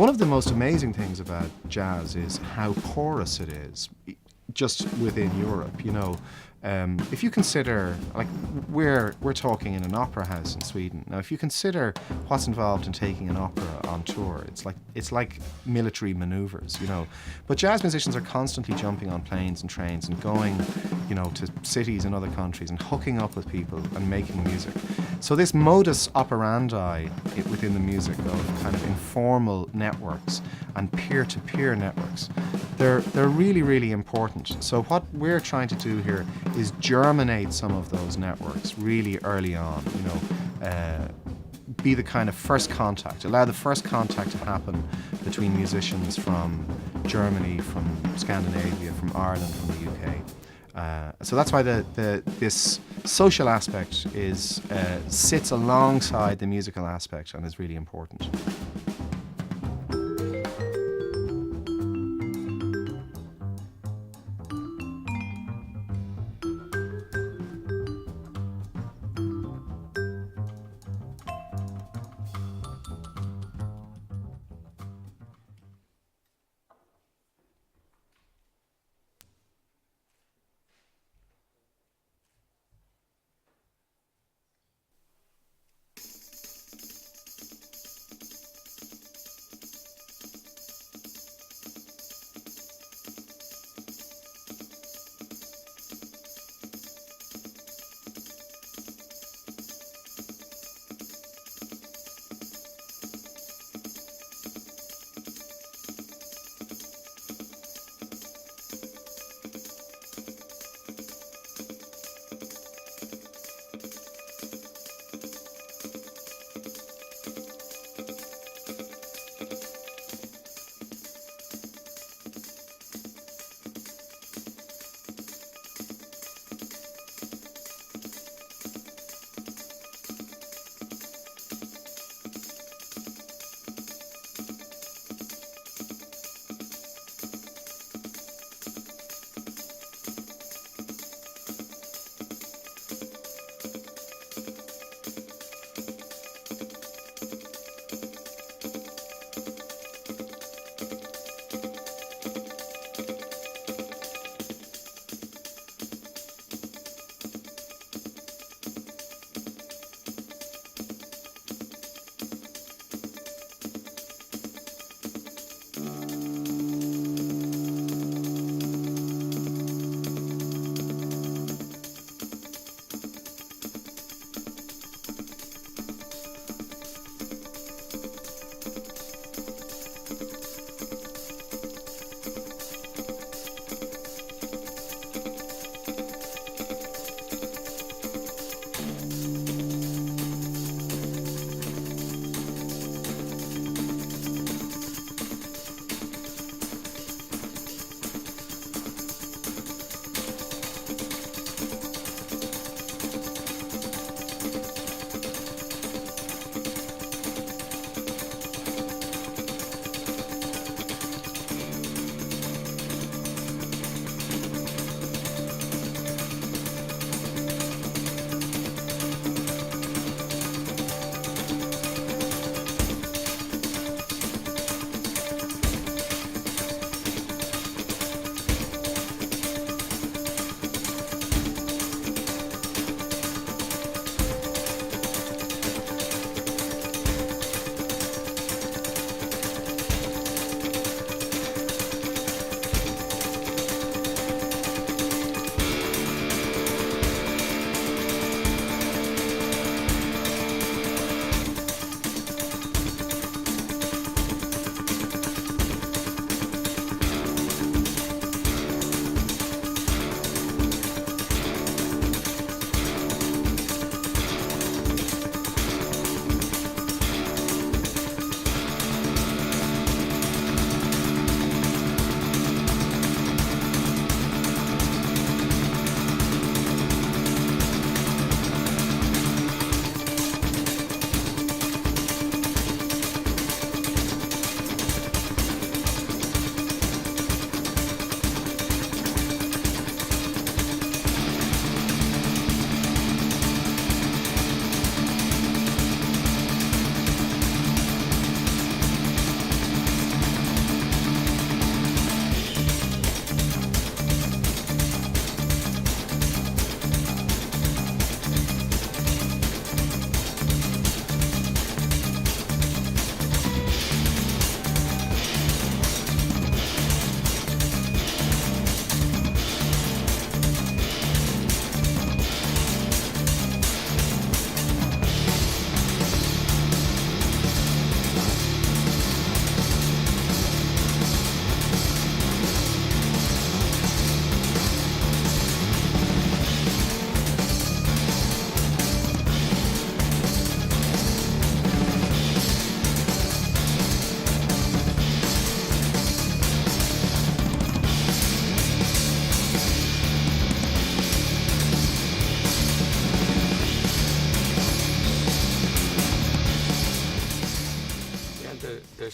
one of the most amazing things about jazz is how porous it is, just within Europe. If you consider, like, we're talking in an opera house in Sweden. Now, if you consider what's involved in taking an opera on tour, it's like military maneuvers. But jazz musicians are constantly jumping on planes and trains and going, to cities in other countries and hooking up with people and making music. So this modus operandi within the music of kind of informal networks and peer-to-peer networks, they're really, really important. So what we're trying to do here is germinate some of those networks really early on, be the kind of first contact, allow the first contact to happen between musicians from Germany, from Scandinavia, from Ireland, from the UK. So that's why this social aspect sits alongside the musical aspect and is really important.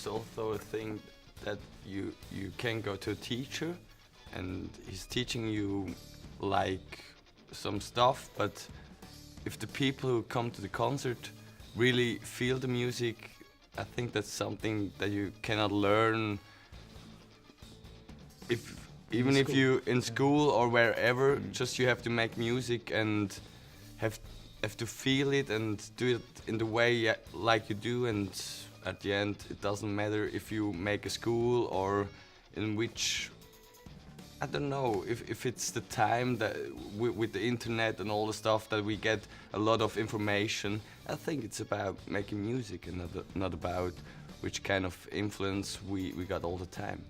it's also a thing that you can go to a teacher, and he's teaching you like some stuff, but if the people who come to the concert really feel the music, I think that's something that you cannot learn if you in school or wherever. Just you have to make music and have to feel it and do it in the way like you do, and at the end it doesn't matter if you make a school or in which, I don't know, if it's the time that with the internet and all the stuff that we get a lot of information. I think it's about making music and not about which kind of influence we got all the time.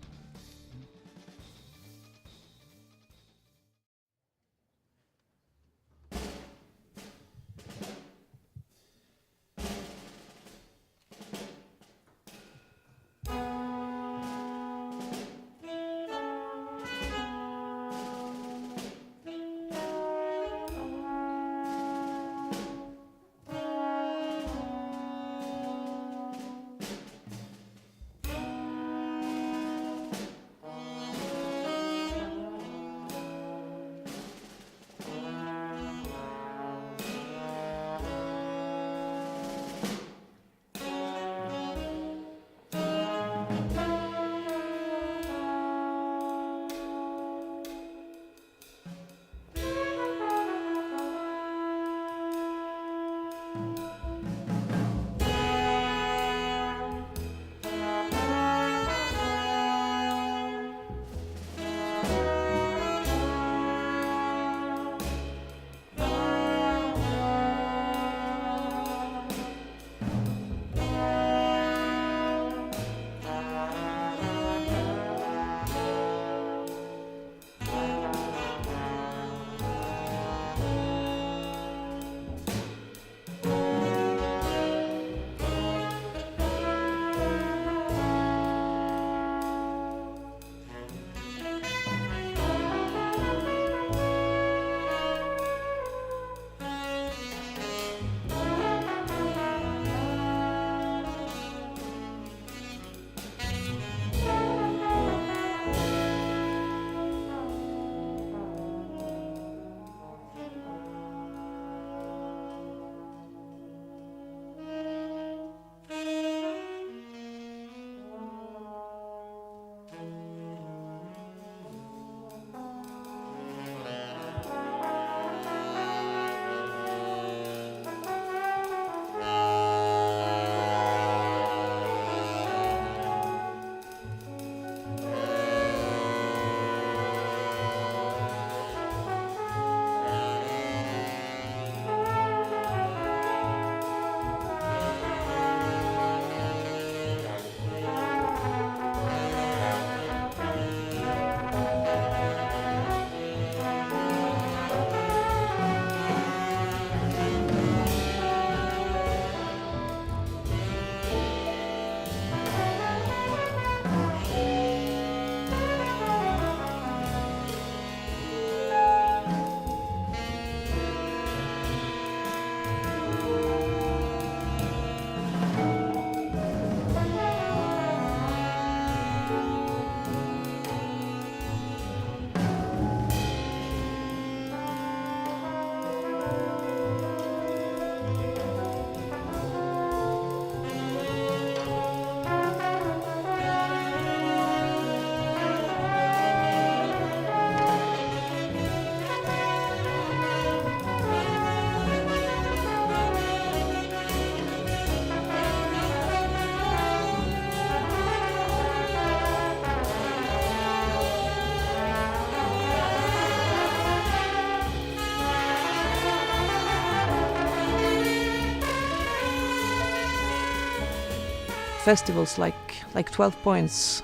Festivals like 12 Points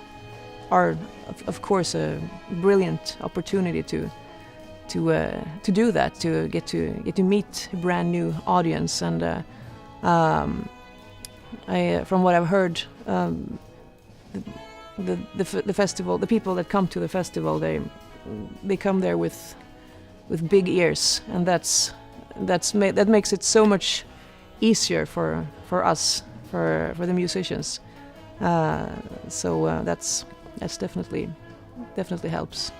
are of course a brilliant opportunity to do that, to get to meet a brand new audience. And from what I've heard, the festival, the people that come to the festival, they come there with big ears, and that makes it so much easier for us, for the musicians, So that's definitely helps.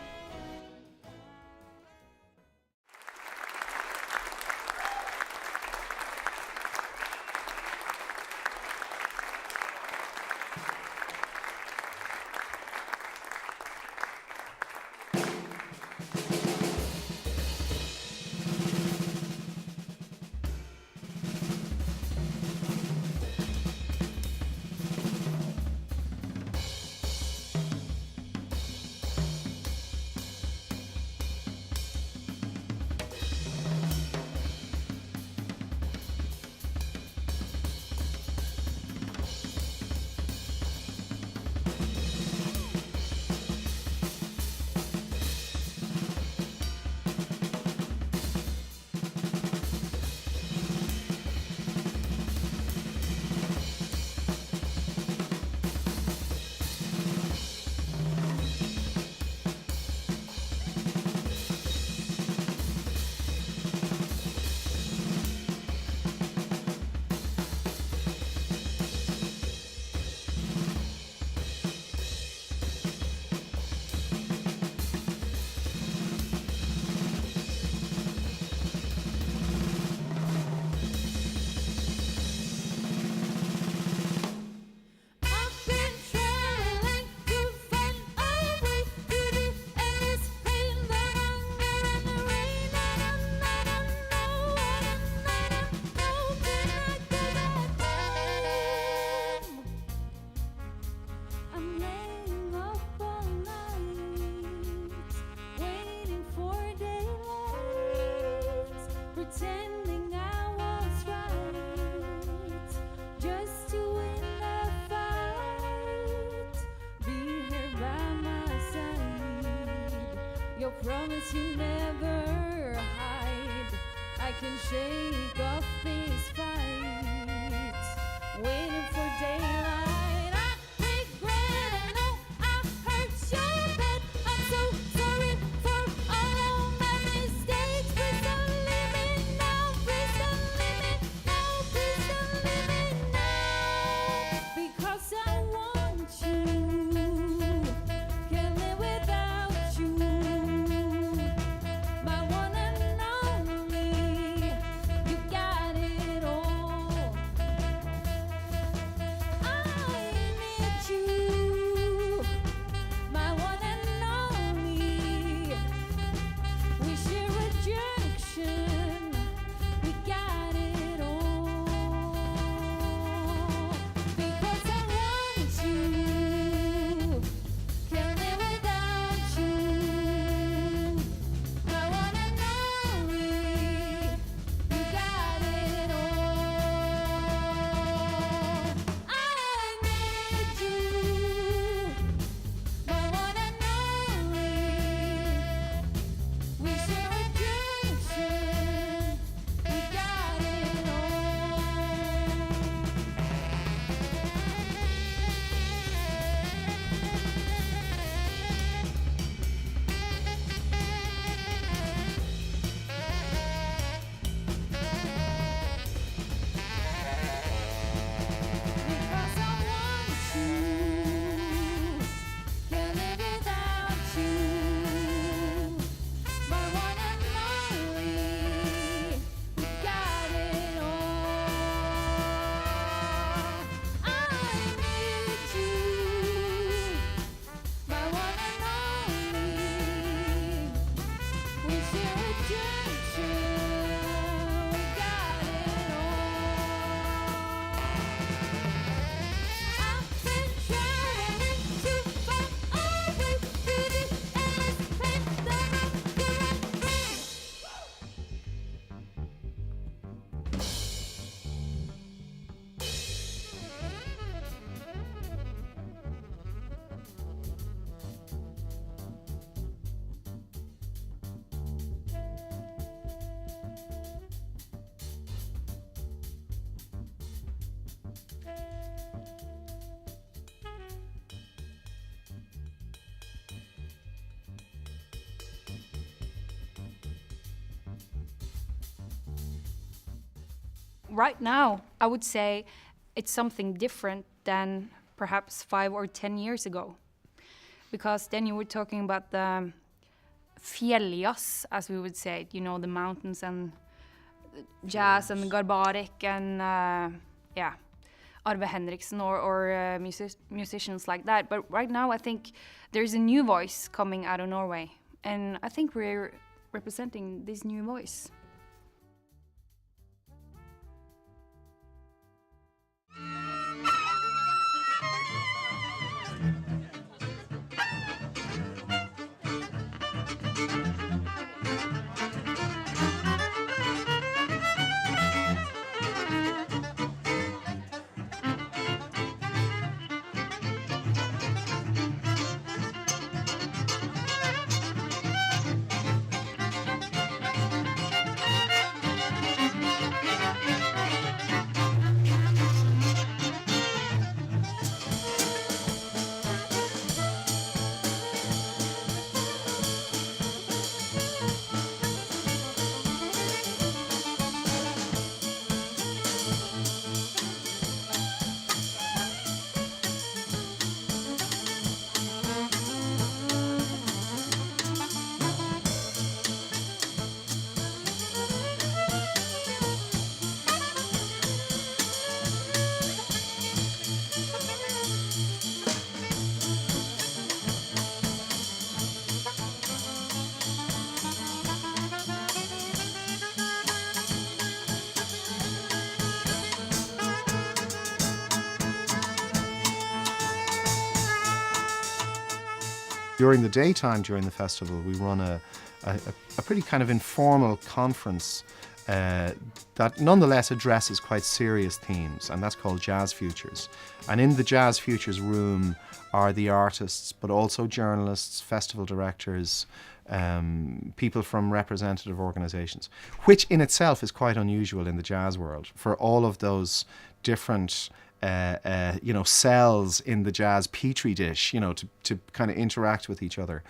Promise you never hide. I can shake off these fights, waiting for daylight. I regret, I know I've hurt your bed. I'm so sorry for all of my mistakes. Please don't leave me now. Please don't leave me now. Please don't leave me now. Because I want you. Can't live without you. My one and only, you got it all. I need you, my one and only. We share a junction, we got it all. Because I want you, can't live without you. My one and only, you got it all. I need you, my one and only. We share a junction, we got it all. Because I want you, can't live without you. My one and only, you got it all. I need you, my one and only. We share a junction, we got it all. I've been trying to find all the beauty and this pain that I couldn't bring. Right now, I would say it's something different than perhaps 5 or 10 years ago. Because then you were talking about the fjälljazz, as we would say, you know, the mountains and jazz and Garbarek and Arve Henriksen or musicians like that. But right now I think there's a new voice coming out of Norway, and I think we're representing this new voice. During the daytime, during the festival, we run a pretty kind of informal conference that nonetheless addresses quite serious themes, and that's called Jazz Futures. And in the Jazz Futures room are the artists, but also journalists, festival directors, people from representative organisations, which in itself is quite unusual in the jazz world, for all of those different cells in the jazz petri dish, to kind of interact with each other.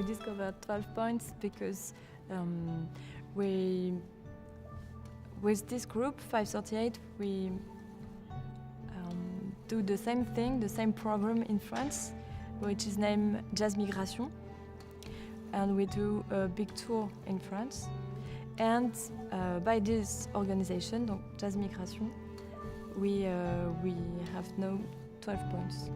discovered 12 points because we, with this group 538, we do the same thing, the same program in France, which is named Jazz Migration, and we do a big tour in France. And by this organization, donc Jazz Migration, we have now 12 points.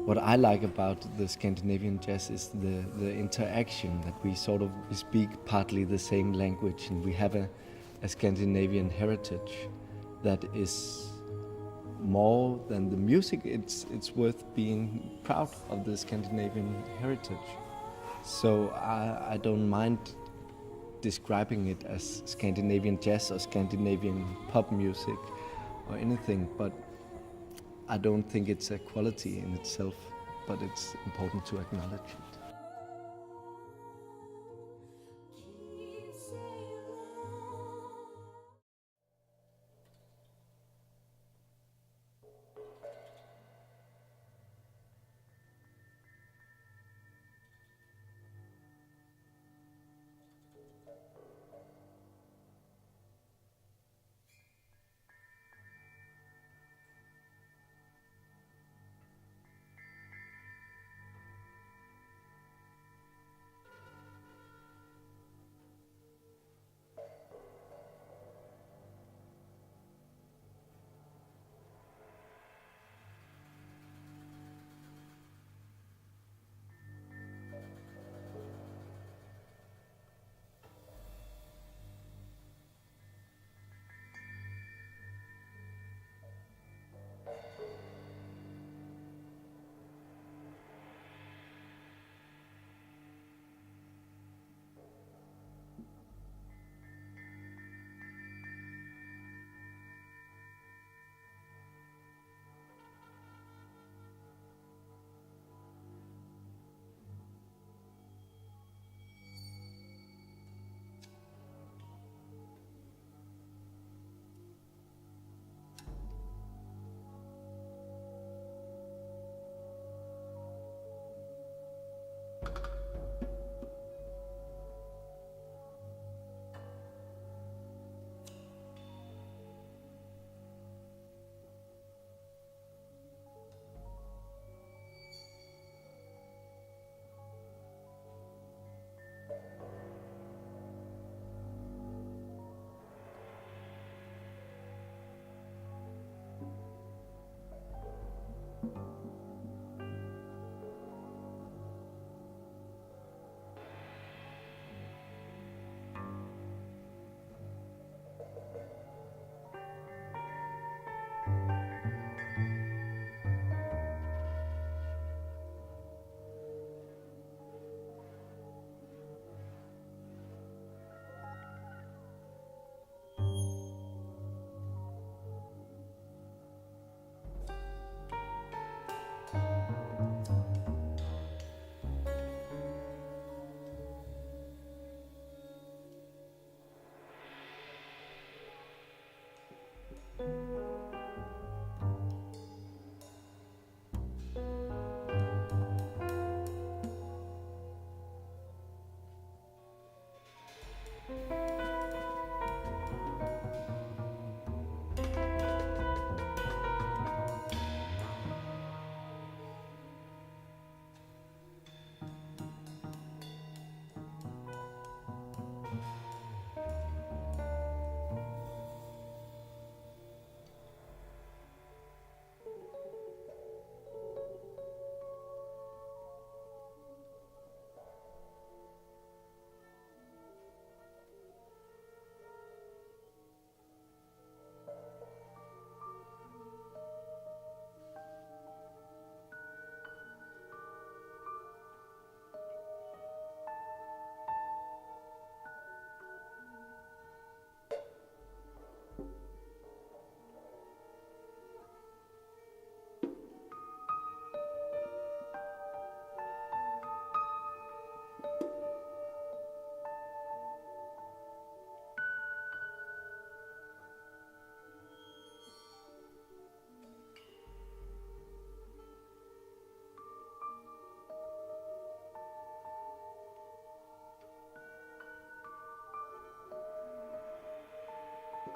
What I like about the Scandinavian jazz is the interaction, that we sort of speak partly the same language, and we have a Scandinavian heritage that is more than the music. It's worth being proud of the Scandinavian heritage. So I don't mind describing it as Scandinavian jazz or Scandinavian pop music or anything, but I don't think it's a quality in itself, but it's important to acknowledge it.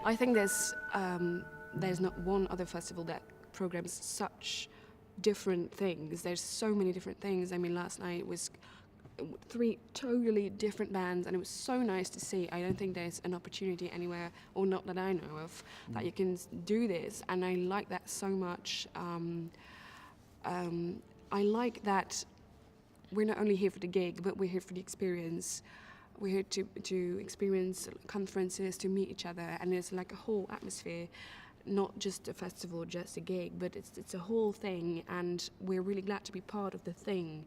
I think there's not one other festival that programs such different things. There's so many different things. I mean, last night was 3 totally different bands, and it was so nice to see. I don't think there's an opportunity anywhere, or not that I know of, that you can do this, and I like that so much. I like that we're not only here for the gig, but we're here for the experience. We're here to experience conferences, to meet each other, and it's like a whole atmosphere, not just a festival, just a gig, but it's a whole thing, and we're really glad to be part of the thing.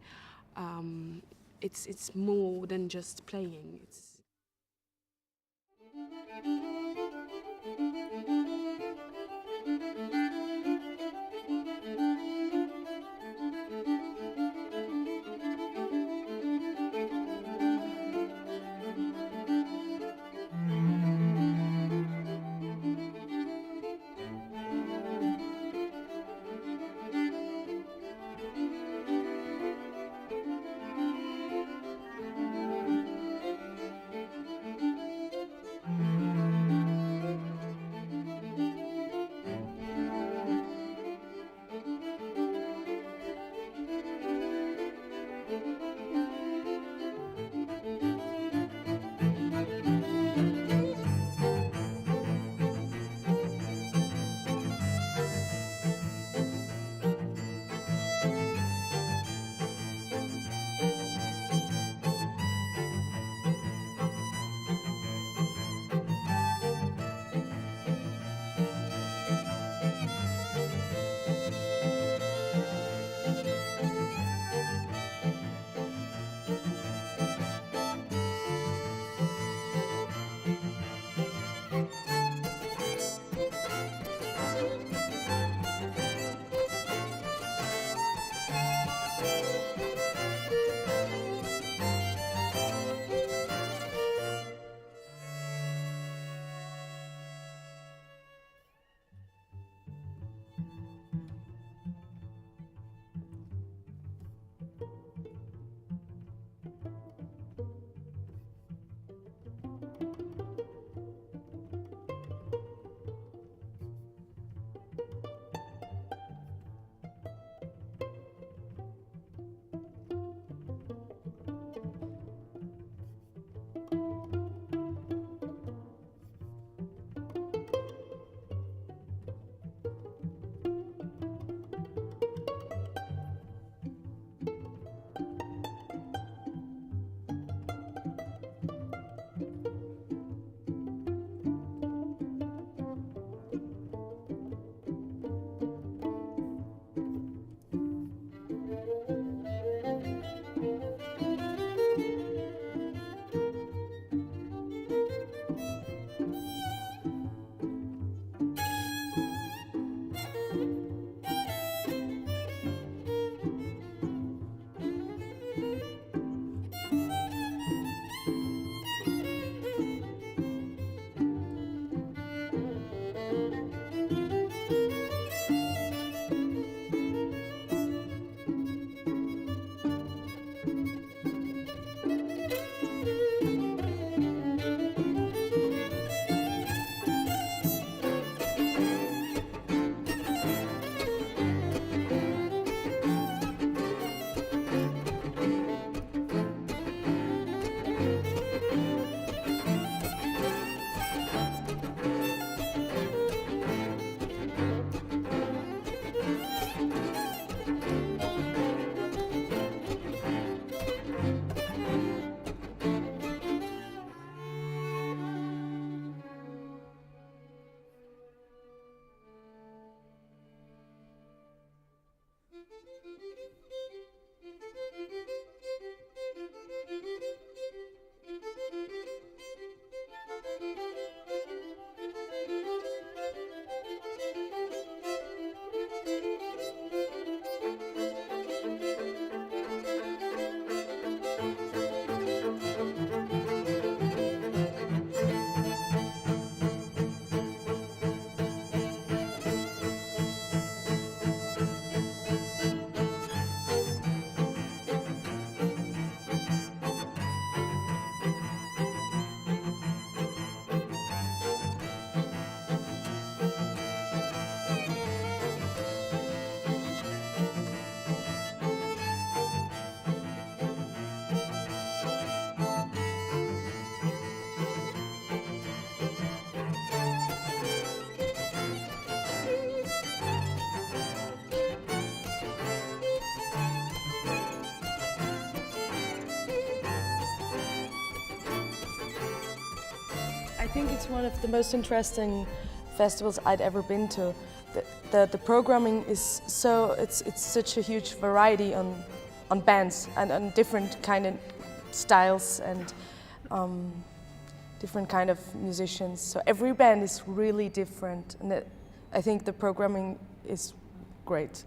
It's more than just playing. think it's one of the most interesting festivals I'd ever been to. The programming is it's such a huge variety on bands and on different kind of styles and different kind of musicians. So every band is really different, and I think the programming is great.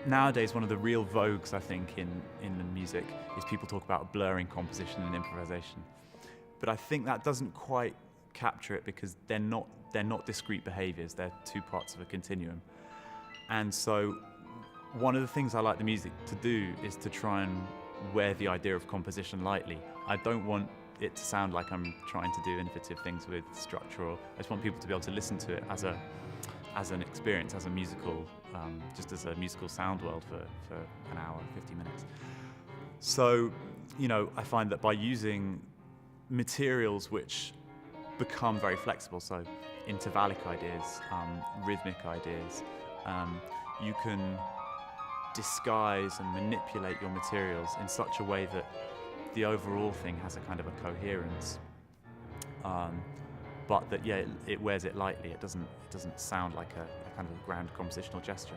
Nowadays, one of the real vogues, I think, in the music is people talk about blurring composition and improvisation. But I think that doesn't quite capture it because they're not discrete behaviors. They're two parts of a continuum. And so one of the things I like the music to do is to try and wear the idea of composition lightly. I don't want it to sound like I'm trying to do innovative things with structure. I just want people to be able to listen to it as an experience, as a musical, just as a musical sound world for an hour, 50 minutes. So I find that by using materials which become very flexible, so intervallic ideas, rhythmic ideas, you can disguise and manipulate your materials in such a way that the overall thing has a kind of a coherence, but that it wears it lightly. It doesn't sound like a kind of a grand compositional gesture.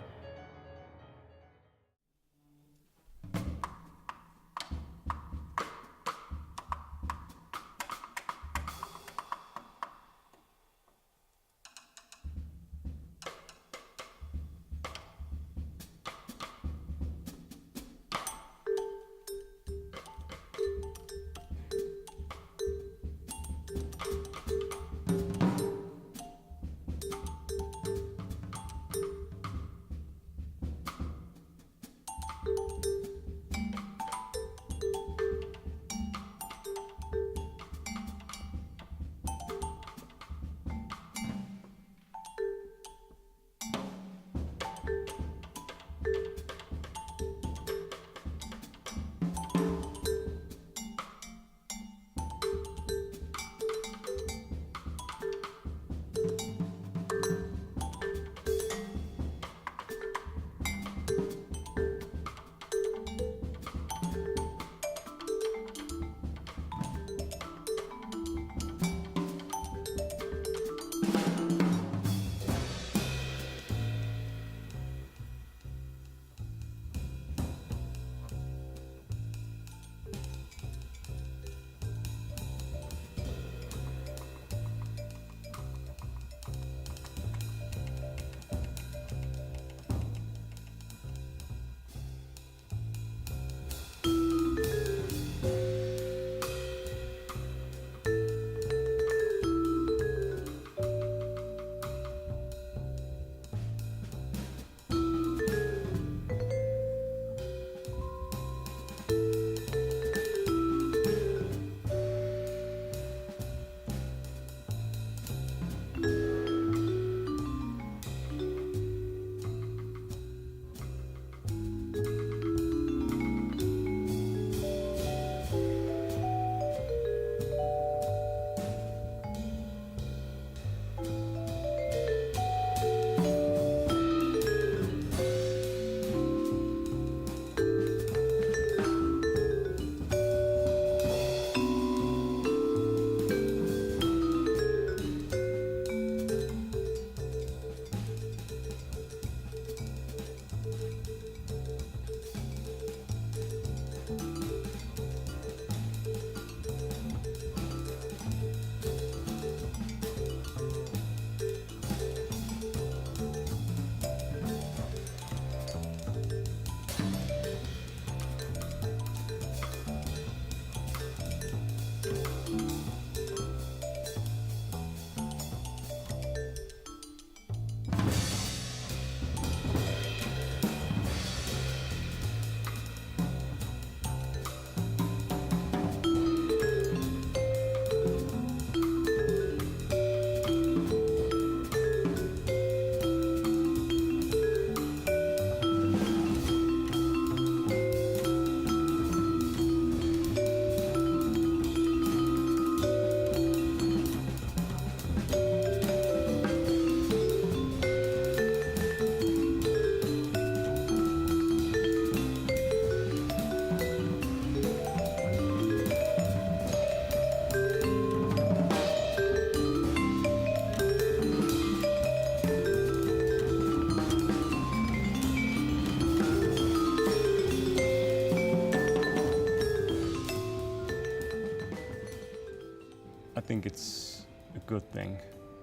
think it's a good thing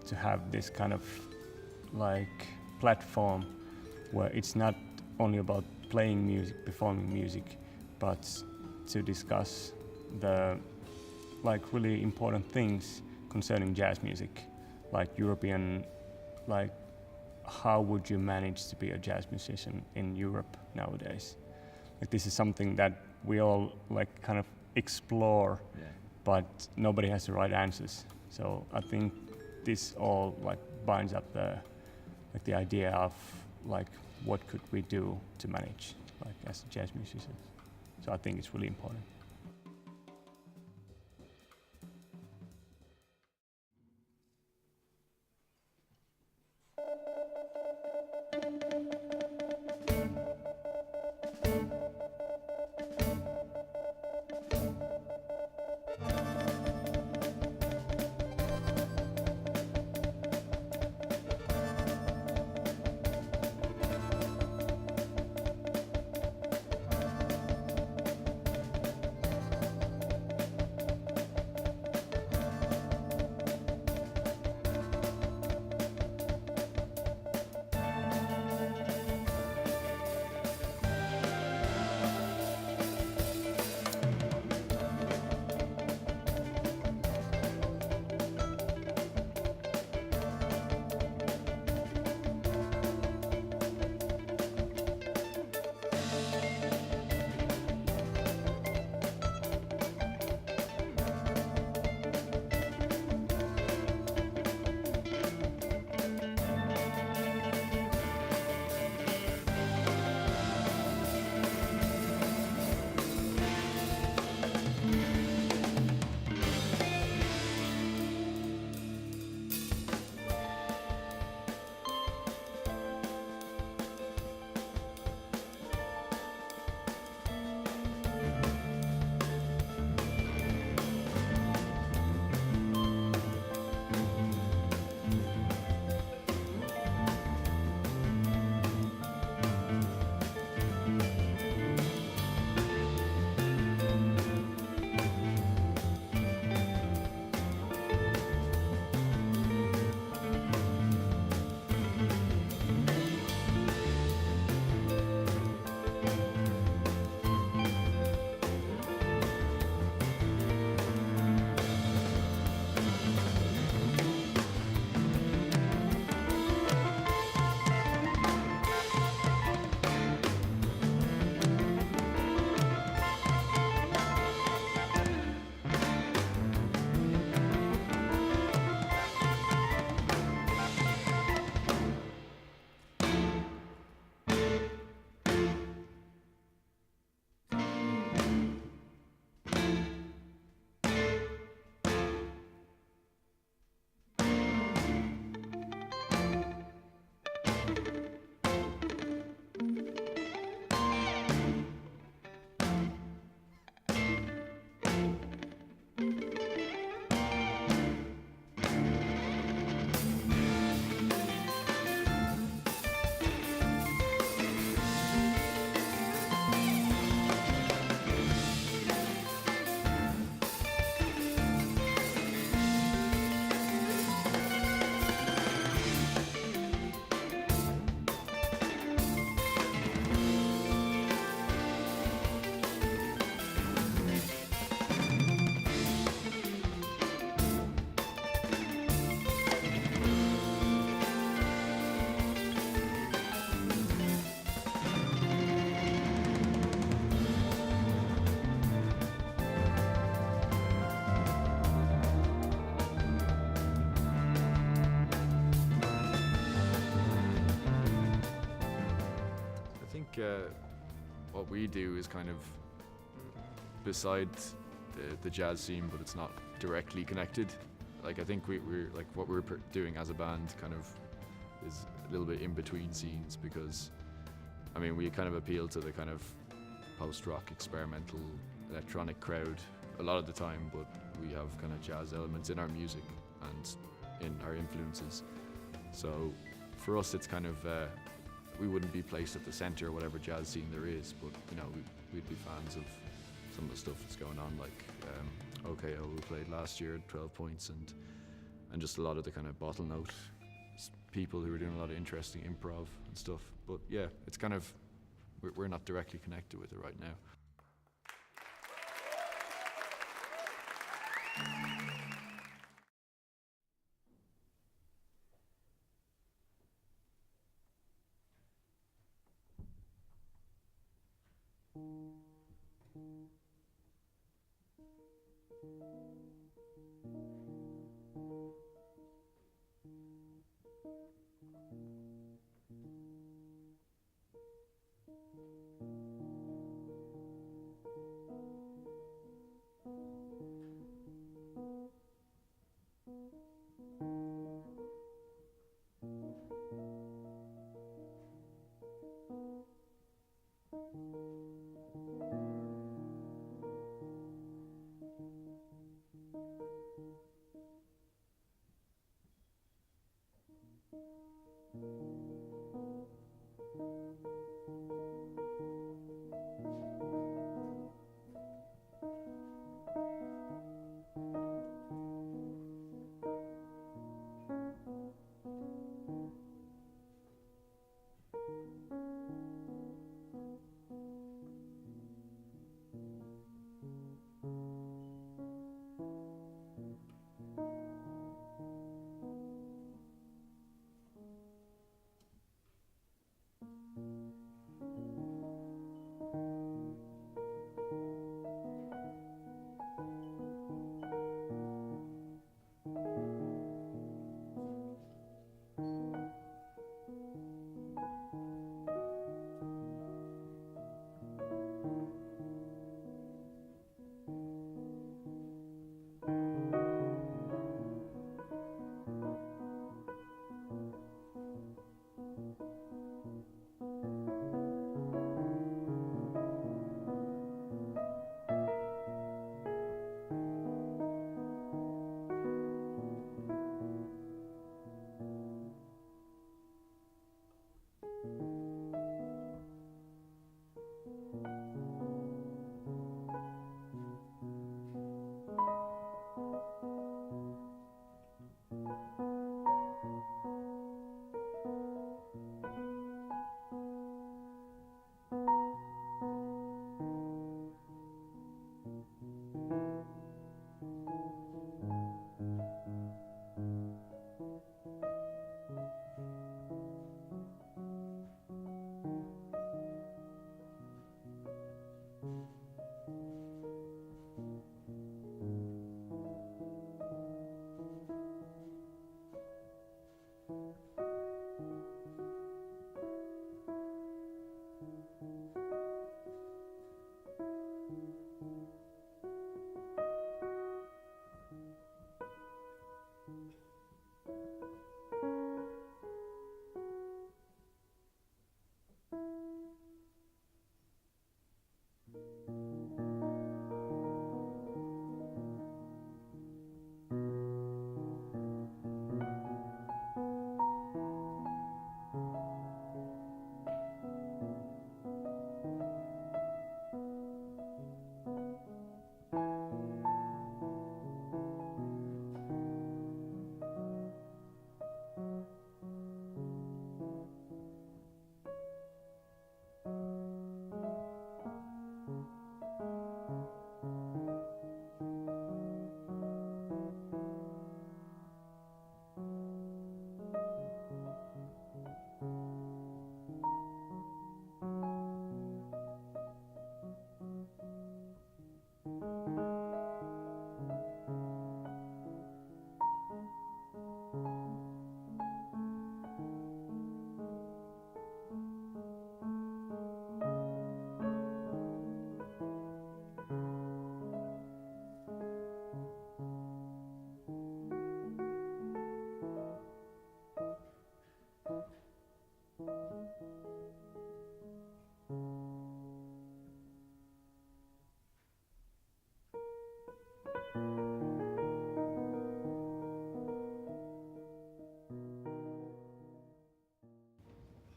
to have this kind of like platform where it's not only about playing music, performing music, but to discuss the like really important things concerning jazz music, like European, like how would you manage to be a jazz musician in Europe nowadays? Like this is something that we all like kind of explore, but nobody has the right answers. So I think this all like binds up the idea of like what could we do to manage like as jazz musicians. So I think it's really important. what we do is kind of beside the jazz scene, but it's not directly connected. Like I think we're like what we're doing as a band kind of is a little bit in between scenes, because I mean we kind of appeal to the kind of post-rock experimental electronic crowd a lot of the time, but we have kind of jazz elements in our music and in our influences. So for us it's kind of we wouldn't be placed at the center of whatever jazz scene there is, but you know we'd be fans of some of the stuff that's going on, like OKO who played last year at 12 Points, and just a lot of the kind of bottle note people who are doing a lot of interesting improv and stuff. But yeah, it's kind of we're not directly connected with it right now.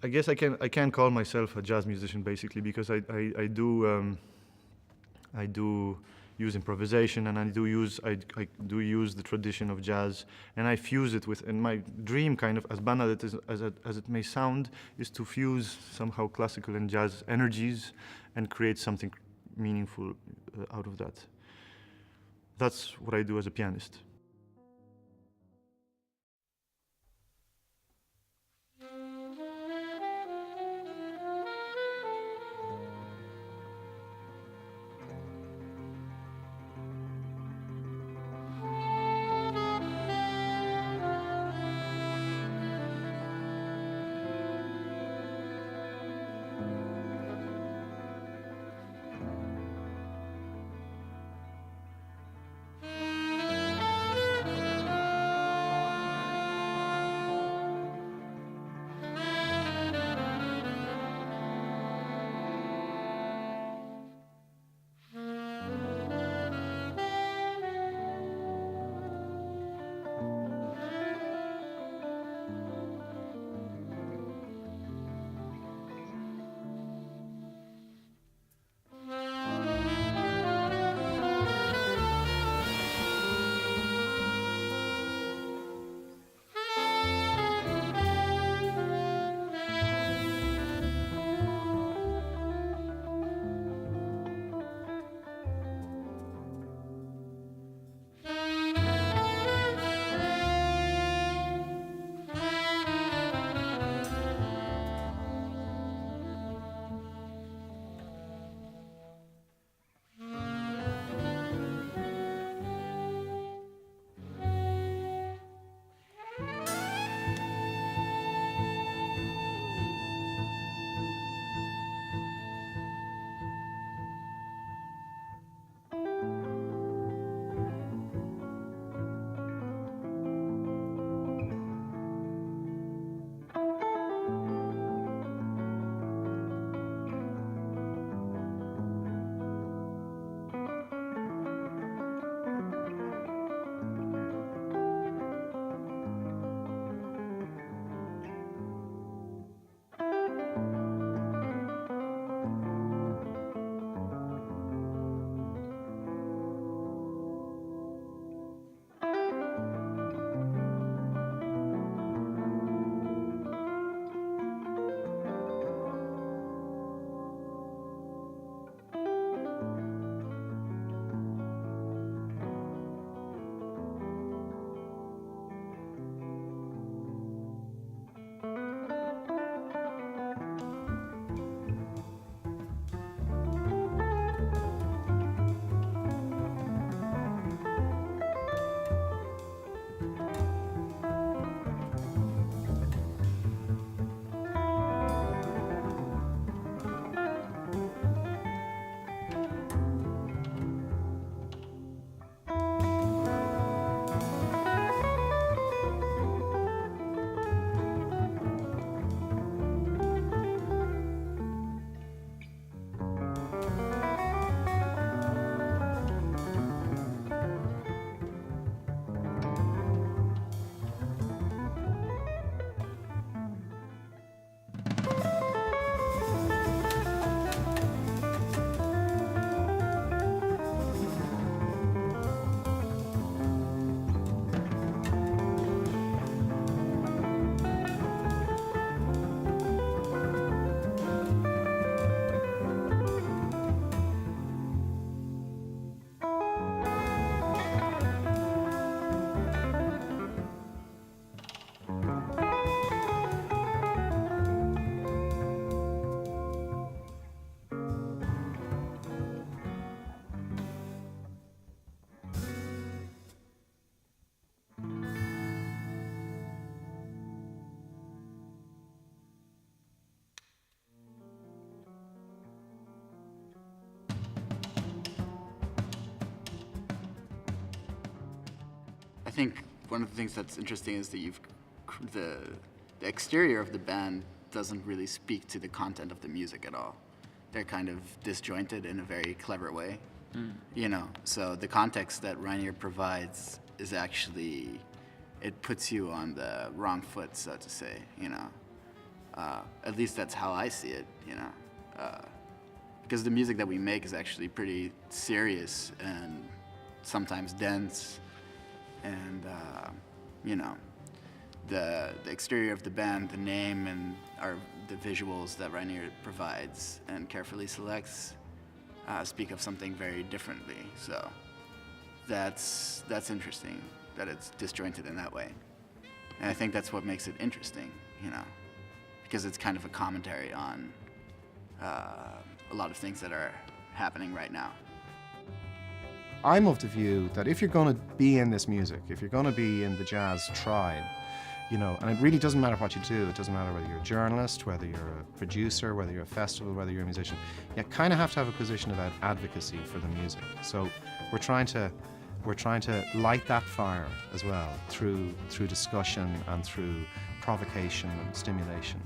I guess I can call myself a jazz musician basically because I do use improvisation, and I do use the tradition of jazz, and I fuse it with. And my dream, kind of as banal as it may sound, is to fuse somehow classical and jazz energies and create something meaningful out of that. That's what I do as a pianist. I think one of the things that's interesting is that the exterior of the band doesn't really speak to the content of the music at all. They're kind of disjointed in a very clever way, you know. So the context that Reinier provides is actually, it puts you on the wrong foot, so to say, you know. At least that's how I see it, you know. Because the music that we make is actually pretty serious and sometimes dense, and you know, the exterior of the band, the name, and the visuals that Rainier provides and carefully selects speak of something very differently. So that's interesting that it's disjointed in that way, and I think that's what makes it interesting, you know, because it's kind of a commentary on a lot of things that are happening right now. I'm of the view that if you're going to be in this music, if you're going to be in the jazz tribe, you know, and it really doesn't matter what you do, it doesn't matter whether you're a journalist, whether you're a producer, whether you're a festival, whether you're a musician, you kind of have to have a position about advocacy for the music. So we're trying to light that fire as well through discussion and through provocation and stimulation.